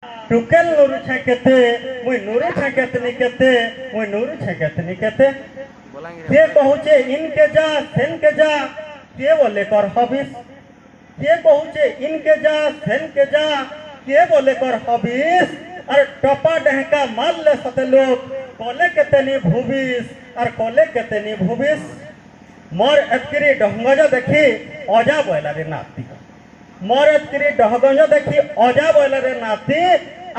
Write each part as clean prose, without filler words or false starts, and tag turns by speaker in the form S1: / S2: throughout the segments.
S1: टुकेल नूर छेकेते मुई नूर छेकेतनी केते मुई नूर छेकेतनी केते के कहूचे इनके जा सेन के जा के बोले कर हबिस के कहूचे इनके जा सेन के जा के बोले कर हबिस अरे टपा डहका माल ले सते लोग कोले केतनी भूबिस और कोले केतनी भूबिस मोर एतकिरी डहंगजा देखी अजा बोला रे नाती मोर एतकिरी डहगंजा देखी अजा बोला रे नाती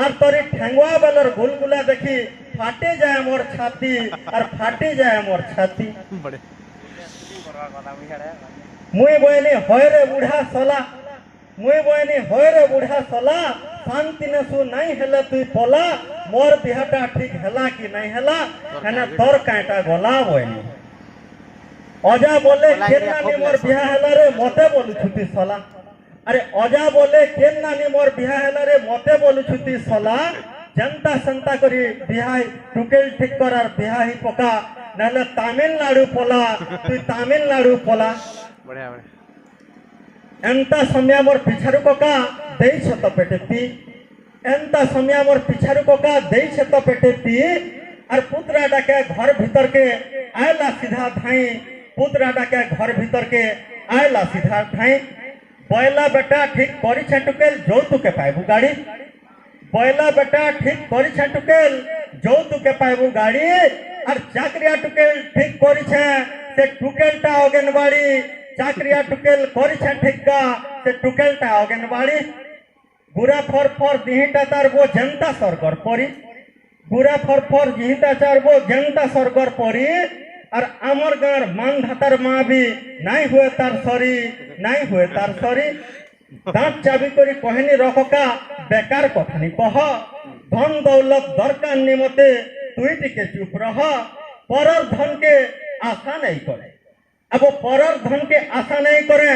S1: और तोरी ठेंगुआ बेलर गुलगुला देखी फाटे जाए मोर छाती और फाटे जाए मोर छाती मुई बोनी होय रे बूढ़ा सला मुई बोनी होय रे बूढ़ा सला शांति ने सु नहीं हेले तुई पोला मोर बिहाटा ठीक हेला कि नहीं हेला हेने तोर कांटा गला बोनी अजा बोले केन नानी मोर बिहा हेला रे मते बोलु छुती सला अरे अजा बोले केन नानी मोर बिहा हेला रे मते बोलु छुती सला जनता संता करी बिहा टुकेल ठीक कर और बिहा ही पका नले तमिलनाडु पोला तुई तमिलनाडु पोला
S2: बढ़िया बढ़िया
S1: एंता समय मोर पिछारु कोका देई छत पेटेती एंता समय मोर पिछारु कोका देई छत पेटेती और पुत्रा डाके घर भीतर के आयला सीधा धाई पुत्रा डाके घर भीतर के आयला सीधा धाई बैला बेटा ठीक करी छटुकेल যৌতুকে পাইবু গাড়ি बैला बेटा ठीक करी छटुकेल যৌতুকে পাইবু গাড়ি আর চাকরিয়া টুকেল ঠিক করিছে সে টুকেলটা অগেনবাড়ি চাকরিয়া টুকেল করিছে ঠিকা সে টুকেলটা অগেনবাড়ি গুড়া ফরফর দিহিটা তারবো জনতা সরকার পরি গুড়া ফরফর দিহিটা চারবো জনতা সরকার পরি और आमर गार मान धातार माँ भी नहीं हुए तार सरी नहीं हुए तार सरी दांत चाबी करी कहनी रखका बेकार कथानी कह धन दौलत दरकार निमते तुई टिके चुप रह परर धन के आशा नहीं करे अब परर धन के आशा नहीं करे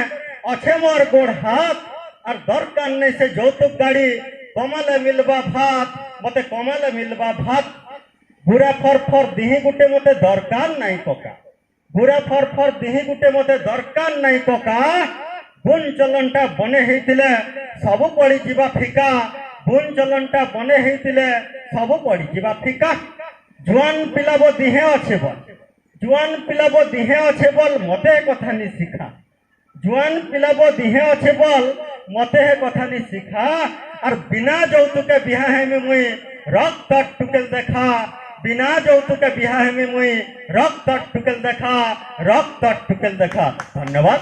S1: अच्छे मोर गोड़ हाथ और दरकार नहीं से যৌতুক गाड़ी कमाले मिलबा भात मते कमाले मिलबा भात बुरा फर दिही गुटे मते दरकार नहीं पका बुरा फर दिही गुटे मते दरकार नहीं पका गुण चलनटा बने हेतिले सब पड़ी जीवा फिका गुण चलनटा बने हेतिले सब पड़ी जीवा फिका जुआन पिलाबो दिहे अच्छे बोल जुआन पिलाबो दिहे अच्छे बोल मते कथा नि शिखा जुआन पिलाबो दिहे अच्छे बोल मते कथा नि शिखा और बिना যৌতুকে बिहा है में मुई रक्त टुकेल देखा बिना যৌতুকে बिहा है में मुई रक्त टुकेल देखा धन्यवाद।